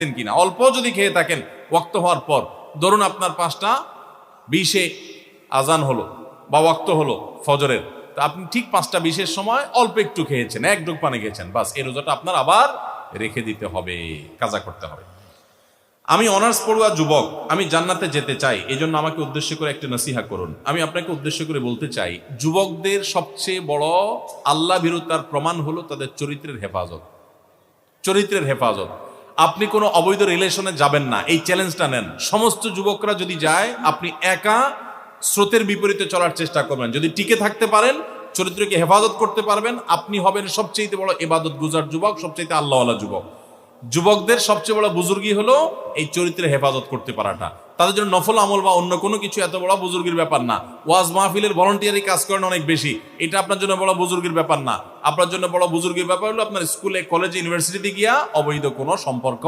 কিনা। অল্প যদি খেয়ে থাকেন ওয়াক্ত হওয়ার পর, ধরুন আপনার 5:20 আজান হলো বা ওয়াক্ত হলো ফজরের, তো আপনি ঠিক 5:20 সময় অল্প একটু খেয়েছেন, এক ডুব পানি খেয়েছেন, বাস এই রোজাটা আপনার আবার রেখে দিতে হবে, কাজা করতে হবে। আমি অনার্স পড়ুয়া যুবক, আমি জান্নাতে যেতে চাই, এই জন্য আমাকে উদ্দেশ্য করে একটি নসিহা করুন। আমি আপনাকে উদ্দেশ্য করে বলতে চাই, যুবকদের সবচেয়ে বড় আল্লাহ ভীরুতার প্রমাণ হলো তাদের চরিত্রের হেফাজত। চরিত্রের হেফাজত। আপনি কোনো অবৈধ রিলেশনে যাবেন না, এই চ্যালেঞ্জটা নেন। সমস্ত যুবকরা যদি যায়, আপনি একা স্রোতের বিপরীতে চলার চেষ্টা করবেন। যদি টিকে থাকতে পারেন, চরিত্রকে হেফাজত করতে পারবেন, আপনি হবেন সবচেয়ে বড় ইবাদত গুজার যুবক, সবচেয়ে আল্লাহওয়ালা যুবক। যুবকদের সবচেয়ে বড় বুজুর্গি হলো এই চরিত্রের হেফাজত করতে পারাটা। তাদের জন্য নফল আমল বা অন্য কোনো কিছু এত বড় বুজুর্গির ব্যাপার না। ওয়াজ মাহফিলের ভলান্টিয়ারি কাজ করেন অনেক বেশি, এটা আপনার জন্য বড় বুজুর্গির ব্যাপার না। আপনার জন্য বড় বুজুর্গির ব্যাপার হলো আপনার স্কুলে, কলেজে, ইউনিভার্সিটিতে গিয়া অবৈধ কোনো সম্পর্ক